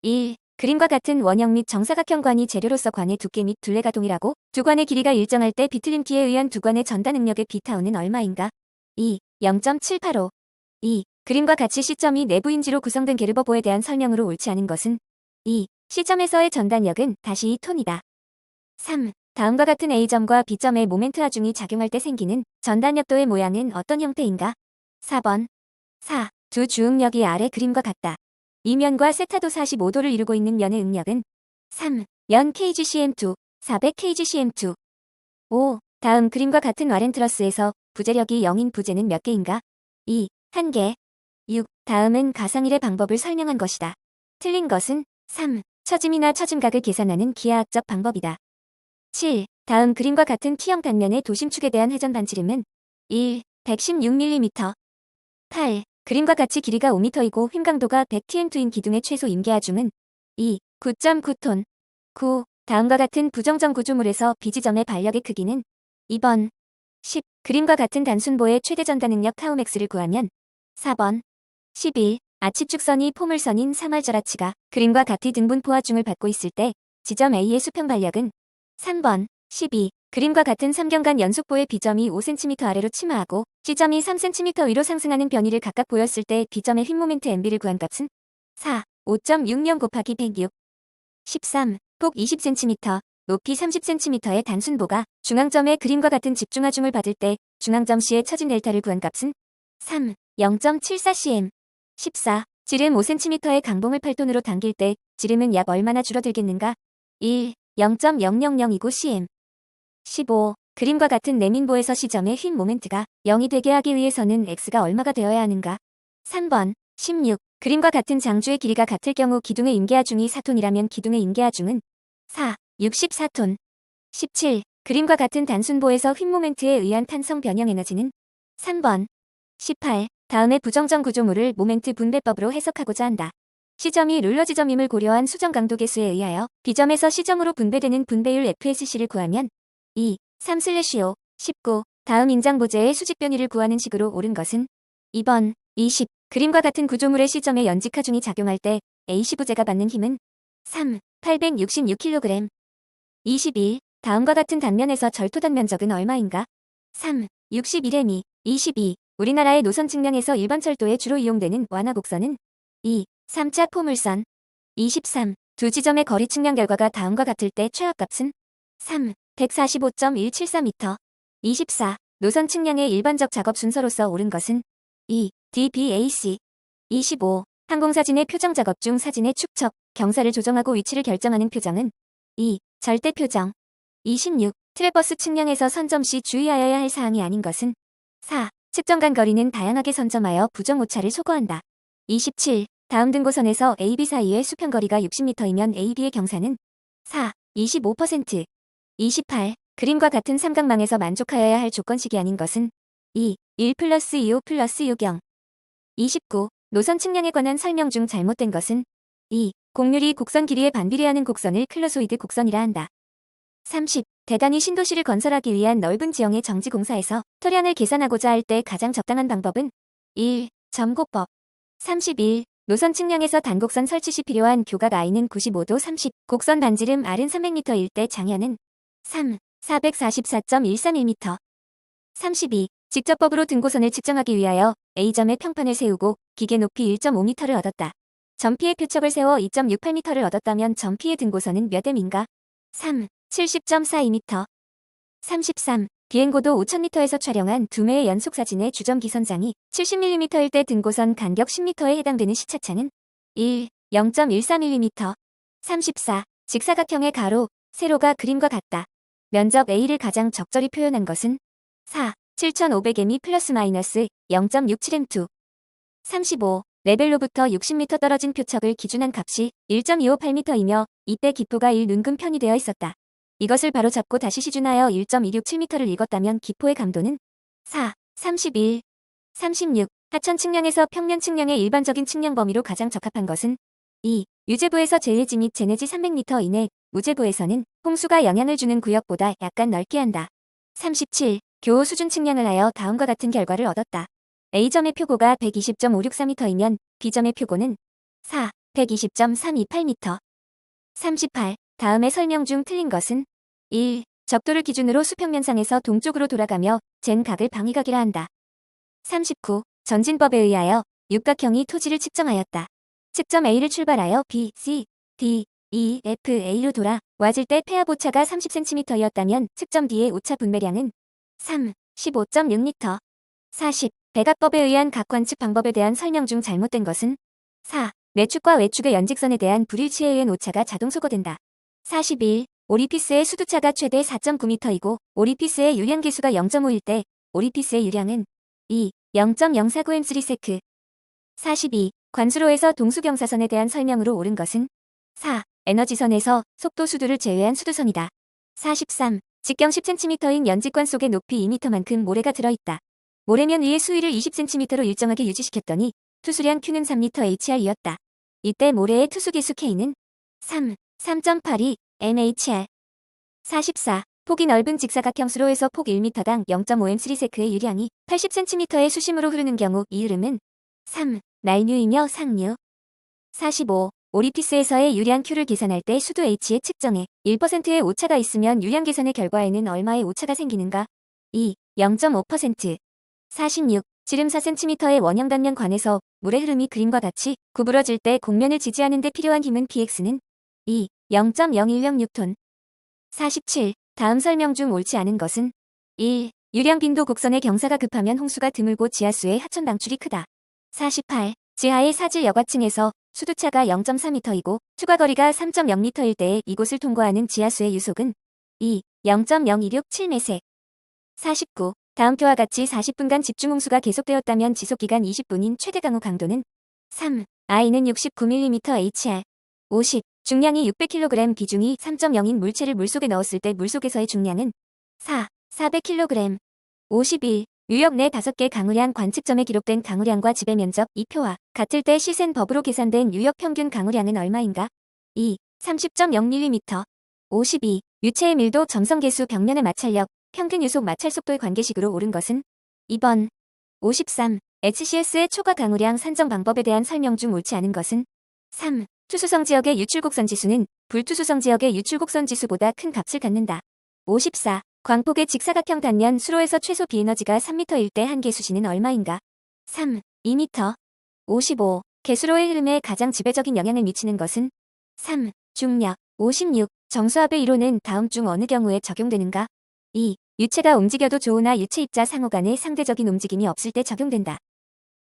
1. 그림과 같은 원형 및 정사각형 관이 재료로서 관의 두께 및 둘레가 동일하고 두 관의 길이가 일정할 때 비틀림키에 의한 두 관의 전단 응력의 B타우는 얼마인가? 2. 0.785. 2. 그림과 같이 시점이 내부인지로 구성된 게르버보에 대한 설명으로 옳지 않은 것은 2. 시점에서의 전단력은 다시 2톤이다. 3. 다음과 같은 A점과 B점의 모멘트 하중이 작용할 때 생기는 전단력도의 모양은 어떤 형태인가? 4번. 4. 두 주응력이 아래 그림과 같다. 이 면과 세타도 45도를 이루고 있는 면의 응력은 3. 연 kgcm2, 400kgcm2. 5. 다음 그림과 같은 와렌트러스에서 부재력이 0인 부재는 몇 개인가? 2. 1개. 6. 다음은 가상일의 방법을 설명한 것이다. 틀린 것은 3. 처짐이나 처짐각을 계산하는 기하학적 방법이다. 7. 다음 그림과 같은 T형 단면의 도심축에 대한 회전 반지름은 1. 116mm. 8. 그림과 같이 길이가 5m이고 휨강도가 100tm2인 기둥의 최소 임계하중은 2. 9.9톤. 9. 다음과 같은 부정정 구조물에서 B지점의 반력의 크기는 2번. 10. 그림과 같은 단순보의 최대 전단 응력 타우맥스를 구하면 4번. 11. 아치축선이 포물선인 3알절아치가 그림과 같이 등분 포화중을 받고 있을 때 지점 A의 수평 반력은 3번. 12. 그림과 같은 삼경간 연속보의 B점이 5cm 아래로 침하하고 C점이 3cm 위로 상승하는 변이를 각각 보였을 때 B점의 휨모멘트 MB를 구한 값은 4. 5.60 곱하기 106. 13. 폭 20cm, 높이 30cm의 단순보가 중앙점의 그림과 같은 집중하중을 받을 때 중앙점 C의 처진 델타를 구한 값은 3. 0.74cm. 14. 지름 5cm의 강봉을 8톤으로 당길 때 지름은 약 얼마나 줄어들겠는가? 1. 0.0029cm. 15. 그림과 같은 내민보에서 시점의 휨 모멘트가 0이 되게 하기 위해서는 x가 얼마가 되어야 하는가? 3번. 16. 그림과 같은 장주의 길이가 같을 경우 기둥의 임계하중이 4톤이라면 기둥의 임계하중은 4. 64톤. 17. 그림과 같은 단순보에서 휨 모멘트에 의한 탄성 변형 에너지는 3번. 18. 다음의 부정정 구조물을 모멘트 분배법으로 해석하고자 한다. 시점이 룰러 지점임을 고려한 수정 강도 계수에 의하여 B점에서 C점으로 분배되는 분배율 FSC를 구하면 2. 3/5. 19. 다음 인장보제의 수직 변이를 구하는 식으로 옳은 것은 2번. 20. 그림과 같은 구조물의 시점에 연직하중이 작용할 때 AC 부재가 받는 힘은 3. 866kg. 21. 다음과 같은 단면에서 절토단 면적은 얼마인가? 3. 61m. 22. 우리나라의 노선 측량에서 일반 철도에 주로 이용되는 완화곡선은 2. 3차 포물선. 23. 두 지점의 거리 측량 결과가 다음과 같을 때 최하값은 3. 145.174m. 24. 노선 측량의 일반적 작업 순서로서 옳은 것은 2. DBAC. 25. 항공사진의 표정 작업 중 사진의 축척, 경사를 조정하고 위치를 결정하는 표정은 2. 절대 표정. 26. 트래버스 측량에서 선점 시 주의하여야 할 사항이 아닌 것은 4. 측정간 거리는 다양하게 선점하여 부정 오차를 소거한다. 27. 다음 등고선에서 AB 사이의 수평거리가 60m이면 AB의 경사는 4. 25%. 28. 그림과 같은 삼각망에서 만족하여야 할 조건식이 아닌 것은 2. 1 플러스 2호 플러스 요경. 29. 노선 측량에 관한 설명 중 잘못된 것은 2. 곡률이 곡선 길이에 반비례하는 곡선을 클러소이드 곡선이라 한다. 30. 대단히 신도시를 건설하기 위한 넓은 지형의 정지공사에서 토량을 계산하고자 할 때 가장 적당한 방법은 1. 점고법. 31. 노선 측량에서 단곡선 설치 시 필요한 교각 I는 95도 30. 곡선 반지름 R은 300m일 때 장현은 3. 444.131m. 32. 직접법으로 등고선을 측정하기 위하여 A점에 평판을 세우고 기계 높이 1.5m를 얻었다. 점피의 표척을 세워 2.68m를 얻었다면 점피의 등고선은 몇 m인가? 3. 70.42m. 33. 비행고도 5000m에서 촬영한 두 매의 연속사진의 주점 기선장이 70mm일 때 등고선 간격 10m에 해당되는 시차차는 1. 0.14mm. 34. 직사각형의 가로, 세로가 그림과 같다. 면적 A를 가장 적절히 표현한 것은 4. 7500m이 플러스 마이너스 0.67m2. 35. 레벨로부터 60m 떨어진 표척을 기준한 값이 1.258m이며 이때 기포가 1눈금 편이 되어 있었다. 이것을 바로 잡고 다시 시준하여 1.267m를 읽었다면 기포의 감도는 4. 31. 36. 하천 측량에서 평면 측량의 일반적인 측량 범위로 가장 적합한 것은 2. 유제부에서 제외지 및 제네지 300m 이내, 무제부에서는 홍수가 영향을 주는 구역보다 약간 넓게 한다. 37. 교호 수준 측량을 하여 다음과 같은 결과를 얻었다. A점의 표고가 120.563m이면 B점의 표고는 4. 120.328m. 38. 다음의 설명 중 틀린 것은 1. 적도를 기준으로 수평면상에서 동쪽으로 돌아가며 잰 각을 방위각이라 한다. 39. 전진법에 의하여 육각형이 토지를 측정하였다. 측점 A를 출발하여 B, C, D, E, F, A로 돌아 와질 때 폐압 오차가 30cm였다면 측점 D의 오차 분배량은 3, 15.6m. 40. 백악법에 의한 각관측 방법에 대한 설명 중 잘못된 것은 4. 내축과 외축의 연직선에 대한 불일치에 의한 오차가 자동 소거된다. 41. 오리피스의 수두차가 최대 4.9m이고 오리피스의 유량계수가 0.5일 때 오리피스의 유량은 2. 0.049m/s. 42. 관수로에서 동수경사선에 대한 설명으로 옳은 것은 4. 에너지선에서 속도 수두를 제외한 수두선이다. 43. 직경 10cm인 연직관 속에 높이 2m만큼 모래가 들어있다. 모래면 위의 수위를 20cm로 일정하게 유지시켰더니 투수량 Q는 3m/hr이었다. 이때 모래의 투수계수 K는 3, 3.82 mhr. 44. 폭이 넓은 직사각형 수로에서 폭 1m당 0.5m/s의 유량이 80cm의 수심으로 흐르는 경우 이 흐름은 3. 날류이며 상류. 45. 오리피스에서의 유량 Q를 계산할 때 수도 H의 측정에 1%의 오차가 있으면 유량 계산의 결과에는 얼마의 오차가 생기는가? 2. 0.5%. 46. 지름 4cm의 원형 단면 관에서 물의 흐름이 그림과 같이 구부러질 때 곡면을 지지하는 데 필요한 힘은 px는 2. 0.0106톤. 47. 다음 설명 중 옳지 않은 것은 1. 유량 빈도 곡선의 경사가 급하면 홍수가 드물고 지하수의 하천 방출이 크다. 48. 지하의 사질 여과층에서 수두차가 0.4m이고 추가거리가 3.0m일 때에 이곳을 통과하는 지하수의 유속은 2. 0.0267m/s. 49. 다음 표와 같이 40분간 집중홍수가 계속되었다면 지속기간 20분인 최대 강우 강도는 3. I는 69mm/hr. 50. 중량이 600kg 비중이 3.0인 물체를 물속에 넣었을 때 물속에서의 중량은 4. 400kg. 51. 유역 내 5개 강우량 관측점에 기록된 강우량과 지배 면적 2표와 같을 때 시센 법으로 계산된 유역 평균 강우량은 얼마인가? 2. 30.0mm. 52. 유체의 밀도 점성계수 벽면의 마찰력 평균 유속 마찰 속도의 관계식으로 옳은 것은 2번. 53. HCS의 초과 강우량 산정 방법에 대한 설명 중 옳지 않은 것은 3. 투수성 지역의 유출곡선 지수는 불투수성 지역의 유출곡선 지수보다 큰 값을 갖는다. 54. 광폭의 직사각형 단면 수로에서 최소 비에너지가 3m일 때 한 개수시는 얼마인가? 3. 2m. 55. 개수로의 흐름에 가장 지배적인 영향을 미치는 것은 3. 중력. 56. 정수압의 이론은 다음 중 어느 경우에 적용되는가? 2. 유체가 움직여도 조우나 유체 입자 상호 간의 상대적인 움직임이 없을 때 적용된다.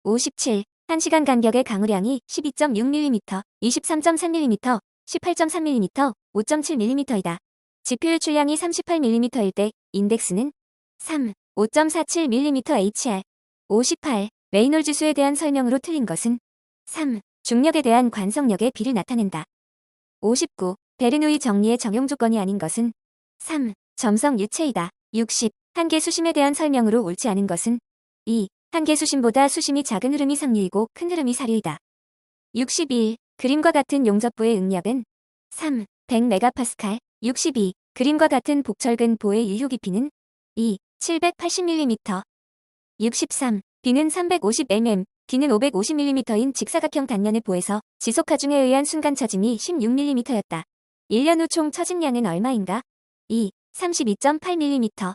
57. 1시간 간격의 강우량이 12.6mm, 23.3mm, 18.3mm, 5.7mm이다. 지표율 출량이 38mm일 때 인덱스는 3. 5.47mm/hr. 58. 레이놀 지수에 대한 설명으로 틀린 것은 3. 중력에 대한 관성력의 비를 나타낸다. 59. 베르누이 정리의 적용 조건이 아닌 것은 3. 점성 유체이다. 60. 한계 수심에 대한 설명으로 옳지 않은 것은 2. 한계 수심보다 수심이 작은 흐름이 상류이고 큰 흐름이 사류이다. 61. 그림과 같은 용접부의 응력은 3. 100MPa. 62. 그림과 같은 복철근 보의 유효 깊이는 2. 780mm. 63. B는 350mm, D는 550mm인 직사각형 단면의 보에서 지속 하중에 의한 순간 처짐이 16mm였다. 1년 후 총 처짐량은 얼마인가? 2. 32.8mm.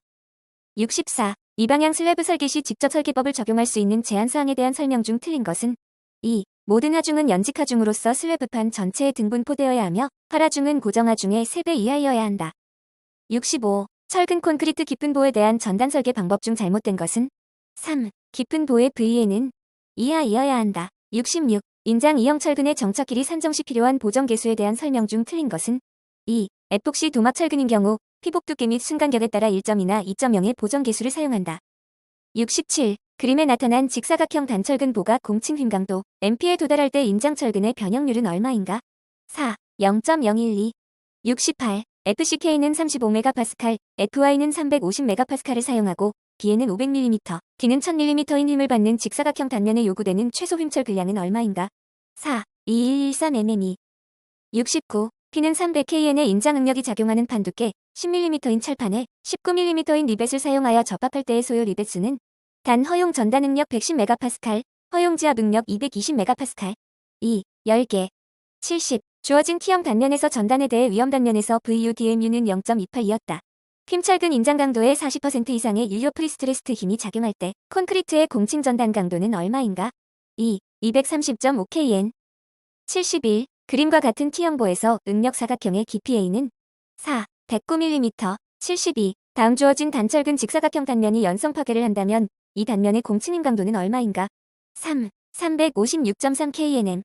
64. 이 방향 슬래브 설계 시 직접 설계법을 적용할 수 있는 제한사항에 대한 설명 중 틀린 것은 2. 모든 하중은 연직 하중으로서 슬래브판 전체에 등분포되어야 하며 팔하중은 고정 하중의 3배 이하여야 한다. 65. 철근 콘크리트 깊은 보에 대한 전단 설계 방법 중 잘못된 것은 3. 깊은 보의 V에는 이하이어야 한다. 66. 인장 2형 철근의 정착 길이 산정 시 필요한 보정 계수에 대한 설명 중 틀린 것은 2. 에폭시 도막 철근인 경우 피복 두께 및 순간격에 따라 1.2나 2.0의 보정 계수를 사용한다. 67. 그림에 나타난 직사각형 단철근 보가 공칭 휨 강도 MP에 도달할 때 인장 철근의 변형률은 얼마인가? 4. 0.012. 68. FCK는 35MPa, FY는 350MPa를 사용하고 B에는 500mm, D는 1000mm인 힘을 받는 직사각형 단면에 요구되는 최소 휨철 분량은 얼마인가? 4. 2113mm. 69. P는 300KN의 인장 응력이 작용하는 판 두께 10mm인 철판에 19mm인 리벳을 사용하여 접합할 때의 소요 리벳 수는 단 허용 전단 응력 110MPa, 허용 지압 응력 220MPa. 2. 10개. 70. 주어진 T형 단면에서 전단에 대해 위험 단면에서 VUDMU는 0.28이었다. 휨철근 인장 강도의 40% 이상의 일료 프리스트레스트 힘이 작용할 때 콘크리트의 공칭 전단 강도는 얼마인가? 2. 230.5kN. 71. 그림과 같은 T형보에서 응력 사각형의 깊이 A는 4. 109mm. 72. 다음 주어진 단철근 직사각형 단면이 연성 파괴를 한다면 이 단면의 공칭인 강도는 얼마인가? 3. 356.3kNm.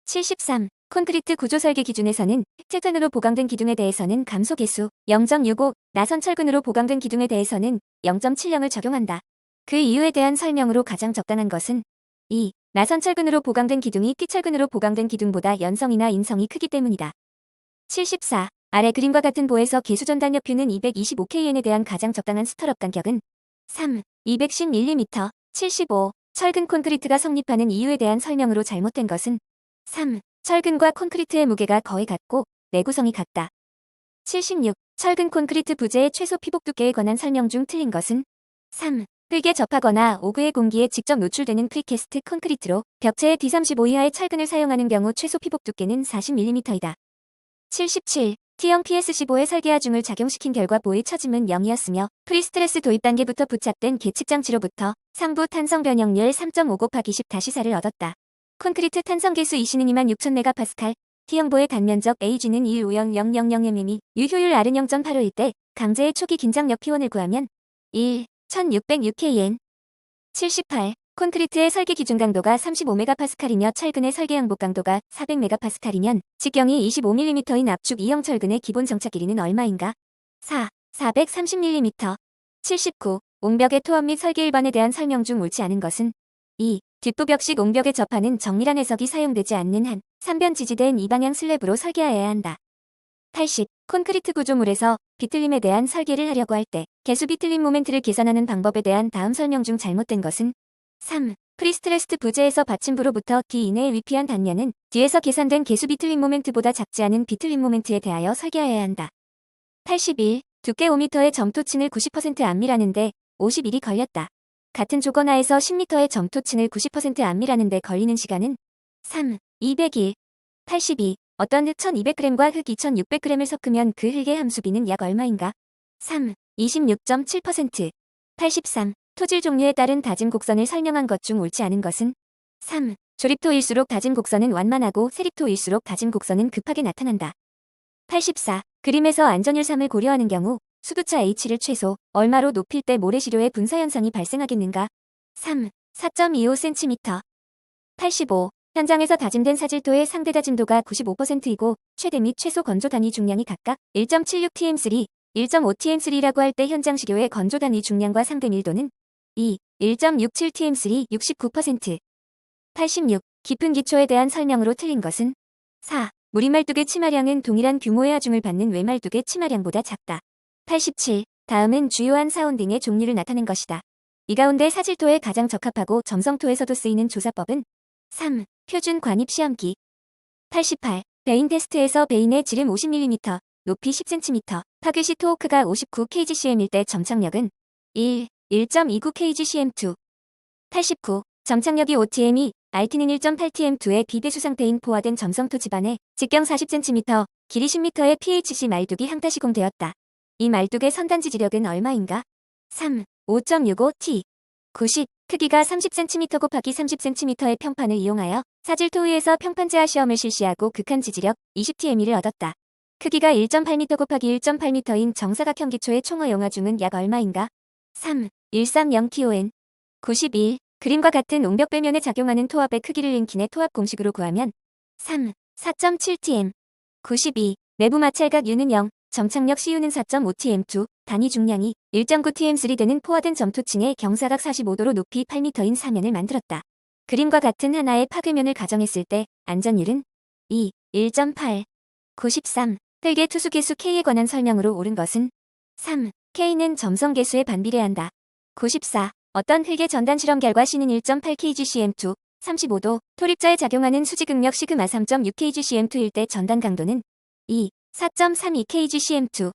73. 콘크리트 구조 설계 기준에서는 흑철근으로 보강된 기둥에 대해서는 감소 계수 0.65, 나선철근으로 보강된 기둥에 대해서는 0.70을 적용한다. 그 이유에 대한 설명으로 가장 적당한 것은 2. 나선철근으로 보강된 기둥이 T철근으로 보강된 기둥보다 연성이나 인성이 크기 때문이다. 74. 아래 그림과 같은 보에서 개수 전단 옆표는 225kN에 대한 가장 적당한 스터럽 간격은 3. 210mm. 75. 철근 콘크리트가 성립하는 이유에 대한 설명으로 잘못된 것은 3. 철근과 콘크리트의 무게가 거의 같고 내구성이 같다. 76. 철근 콘크리트 부재의 최소 피복 두께에 관한 설명 중 틀린 것은 3. 흙에 접하거나 오그의 공기에 직접 노출되는 프리캐스트 콘크리트로 벽체의 D35 이하의 철근을 사용하는 경우 최소 피복 두께는 40mm이다. 77. T형 PS15의 설계 하중을 작용시킨 결과 보의 처짐은 0이었으며 프리스트레스 도입 단계부터 부착된 계측 장치로부터 상부 탄성 변형률 3.5 곱하기 10-4를 얻었다. 콘크리트 탄성 계수 26만 6,000MPa, T형보의 단면적 AG는 150,000mm, 유효율 R은 0.851 때 강제의 초기 긴장력 P1을 구하면 1. 1606kN. 78. 콘크리트의 설계 기준 강도가 35MPa이며 철근의 설계 양복 강도가 400MPa이면 직경이 25mm인 압축 2형 철근의 기본 정착 길이는 얼마인가? 4. 430mm. 79. 옹벽의 토합 및 설계 일반에 대한 설명 중 옳지 않은 것은 2. 뒷부벽식 옹벽에 접하는 정밀한 해석이 사용되지 않는 한 3변 지지된 이방향 슬랩으로 설계하여야 한다. 80. 콘크리트 구조물에서 비틀림에 대한 설계를 하려고 할 때 개수 비틀림 모멘트를 계산하는 방법에 대한 다음 설명 중 잘못된 것은 3. 프리스트레스트 부재에서 받침부로부터 D 이내에 위피한 단면은 D에서 계산된 개수 비틀림 모멘트보다 작지 않은 비틀림 모멘트에 대하여 설계하여야 한다. 81. 두께 5m의 점토층을 90% 안밀하는데 51이 걸렸다. 같은 조건 하에서 10m의 점토층을 90% 안밀하는데 걸리는 시간은 3. 200일. 82. 어떤 흙 1200g과 흙 2600g을 섞으면 그 흙의 함수비는 약 얼마인가? 3. 26.7%. 83. 토질 종류에 따른 다짐 곡선을 설명한 것 중 옳지 않은 것은 3. 조립토일수록 다짐 곡선은 완만하고 세립토일수록 다짐 곡선은 급하게 나타난다. 84. 그림에서 안전율 3을 고려하는 경우 수두차 H를 최소 얼마로 높일 때 모래시료의 분사 현상이 발생하겠는가? 3. 4.25cm. 85. 현장에서 다짐된 사질토의 상대 다짐도가 95%이고 최대 및 최소 건조 단위 중량이 각각 1.76tm3, 1.5tm3라고 할 때 현장 시료의 건조 단위 중량과 상대 밀도는 2. 1.67tm3, 69%. 86. 깊은 기초에 대한 설명으로 틀린 것은 4. 무리말뚝의 치마량은 동일한 규모의 하중을 받는 외말뚝의 치마량보다 작다. 87. 다음은 주요한 사운딩의 종류를 나타낸 것이다. 이 가운데 사질토에 가장 적합하고 점성토에서도 쓰이는 조사법은 3. 표준 관입 시험기. 88. 베인 테스트에서 베인의 지름 50mm, 높이 10cm, 파괴 시 토호크가 59kgcm일 때 점착력은 1. 1.29kgcm2. 89. 점착력이 5tm이 RT는 1.8tm2의 비대수 상태인 포화된 점성토 집안에 직경 40cm, 길이 10m의 PHC 말뚝이 항타 시공되었다. 이 말뚝의 선단 지지력은 얼마인가? 3. 5.65t. 90. 크기가 30cm 곱하기 30cm의 평판을 이용하여 사질토의에서 평판제화 시험을 실시하고 극한 지지력 20tm를 얻었다. 크기가 1.8m 곱하기 1.8m인 정사각형 기초의 총어 용화 중은 약 얼마인가? 3. 130kN. 91. 그림과 같은 옹벽 배면에 작용하는 토합의 크기를 링킨의 토합 공식으로 구하면 3. 4.7tm. 92. 내부 마찰각 U는 0, 점착력 CU는 4.5tm2, 단위 중량이 1.9tm3 되는 포화된 점토층의 경사각 45도로 높이 8m인 사면을 만들었다. 그림과 같은 하나의 파괴면을 가정했을 때 안전율은 2. 1.8. 93. 흙의 투수 개수 K에 관한 설명으로 옳은 것은 3. K는 점성 개수에 반비례한다. 94. 어떤 흙의 전단 실험 결과 C는 1.8kgcm2, 35도, 토립자에 작용하는 수직응력 시그마 3.6kgcm2일 때 전단 강도는 2. 4.32kgcm2.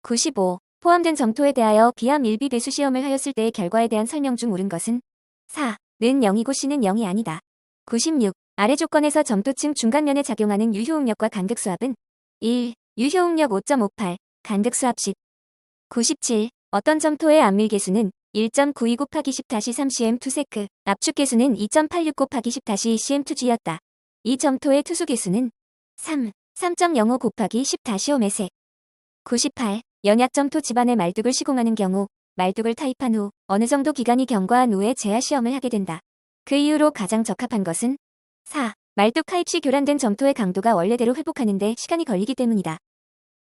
95. 포함된 점토에 대하여 비암 1비 배수 시험을 하였을 때의 결과에 대한 설명 중 옳은 것은 4. 는 0이고 C는 0이 아니다. 96. 아래 조건에서 점토층 중간면에 작용하는 유효응력과 간극수압은 1. 유효응력 5.58, 간극수압 10. 97. 어떤 점토의 압밀 계수는 1.92 곱하기 10-3cm2세크, 압축 계수는 2.86 곱하기 10-2cm2g였다. 이 점토의 투수 계수는 3.05 곱하기 10-5메세. 98. 연약점토 집안의 말뚝을 시공하는 경우 말뚝을 타입한 후 어느 정도 기간이 경과한 후에 재하 시험을 하게 된다. 그 이후로 가장 적합한 것은 4. 말뚝 타입 시 교란된 점토의 강도가 원래대로 회복하는 데 시간이 걸리기 때문이다.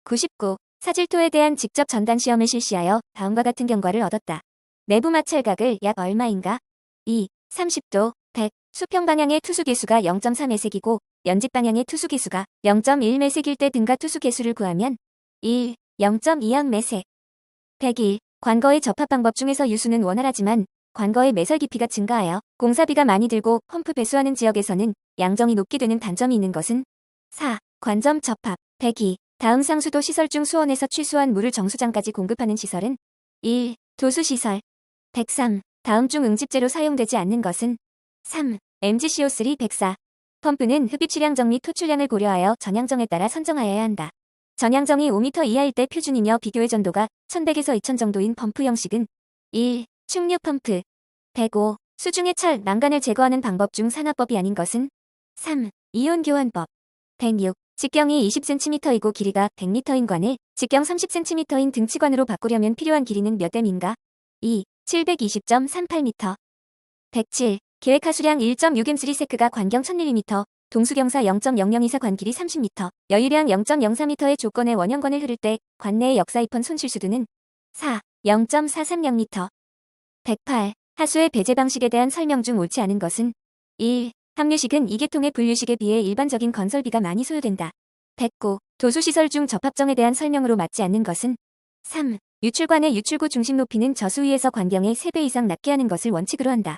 99. 사질토에 대한 직접 전단 시험을 실시하여 다음과 같은 결과를 얻었다. 내부 마찰각을 약 얼마인가? 2. 30도, 100. 수평 방향의 투수 계수가 0.3매색이고 연직 방향의 투수 계수가 0.1매색일 때 등가 투수 계수를 구하면 1. 0.20매색. 101. 관거의 접합 방법 중에서 유수는 원활하지만 관거의 매설 깊이가 증가하여 공사비가 많이 들고 펌프 배수하는 지역에서는 양정이 높게 되는 단점이 있는 것은 4. 관점 접합. 102. 다음 상수도 시설 중 수원에서 취수한 물을 정수장까지 공급하는 시설은 1. 도수시설. 103. 다음 중 응집제로 사용되지 않는 것은 3. MgCO3 104. 펌프는 흡입치량정 및 토출량을 고려하여 전향정에 따라 선정하여야 한다. 전향정이 5m 이하일 때 표준이며 비교의 전도가 1100에서 2000 정도인 펌프 형식은 1. 충류 펌프. 105. 수중의 철, 망간을 제거하는 방법 중 산화법이 아닌 것은 3. 이온 교환법. 106. 직경이 20cm이고 길이가 100m인 관을 직경 30cm인 등치관으로 바꾸려면 필요한 길이는 몇 m인가? 2. 720.38m. 107. 계획하수량 1.6m3세크가 관경 1000mm, 동수경사 0.0024 관길이 30m, 여유량 0.04m의 조건의 원형관을 흐를 때 관내의 역사입헌 손실수두는 4. 0.430m. 108. 하수의 배제 방식에 대한 설명 중 옳지 않은 것은 1. 함유식은 이계통의 분류식에 비해 일반적인 건설비가 많이 소요된다. 109. 도수시설 중 접합정에 대한 설명으로 맞지 않는 것은 3. 유출관의 유출구 중심 높이는 저수 위에서 관경의 3배 이상 낮게 하는 것을 원칙으로 한다.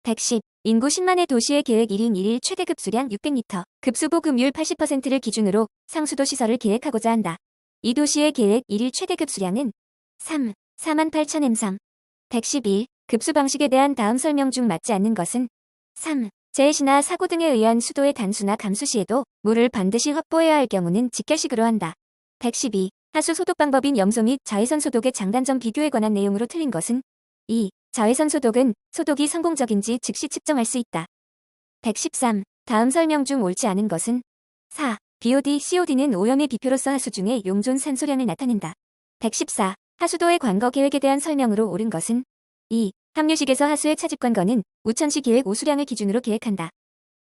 110. 인구 10만의 도시의 계획 1인 1일 최대 급수량 600m, 급수보 급률 80%를 기준으로 상수도 시설을 계획하고자 한다. 이 도시의 계획 1일 최대 급수량은 3. 48,000m3. 111. 급수 방식에 대한 다음 설명 중 맞지 않는 것은 3. 재해시나 사고 등에 의한 수도의 단수나 감수 시에도 물을 반드시 확보해야 할 경우는 직결식으로 한다. 112. 하수 소독 방법인 염소 및 자외선 소독의 장단점 비교에 관한 내용으로 틀린 것은 2. 자외선 소독은 소독이 성공적인지 즉시 측정할 수 있다. 113. 다음 설명 중 옳지 않은 것은 4. BOD, COD는 오염의 비표로서 하수 중의 용존 산소량을 나타낸다. 114. 하수도의 관거 계획에 대한 설명으로 옳은 것은 2. 함유식에서 하수의 차집 관거는 우천시 계획 오수량을 기준으로 계획한다.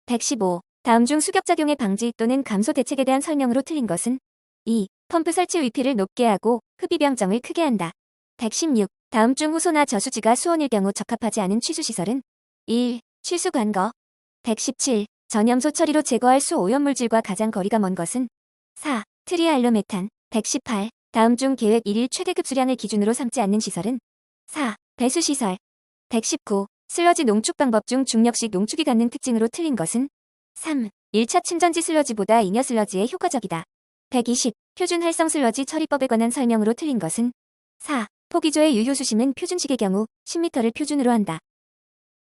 115. 다음 중 수격작용의 방지 또는 감소 대책에 대한 설명으로 틀린 것은 2. 펌프 설치 위피를 높게 하고 흡입양정을 크게 한다. 116. 다음 중 호소나 저수지가 수온일 경우 적합하지 않은 취수시설은 1. 취수관거. 117. 전염소 처리로 제거할 수 오염물질과 가장 거리가 먼 것은 4. 트리알로메탄. 118. 다음 중 계획 1일 최대 급수량을 기준으로 삼지 않는 시설은 4. 배수시설. 119. 슬러지 농축 방법 중 중력식 농축이 갖는 특징으로 틀린 것은 3. 1차 침전지 슬러지보다 잉여 슬러지에 효과적이다. 120. 표준 활성 슬러지 처리법에 관한 설명으로 틀린 것은 4. 포기조의 유효수심은 표준식의 경우 10m를 표준으로 한다.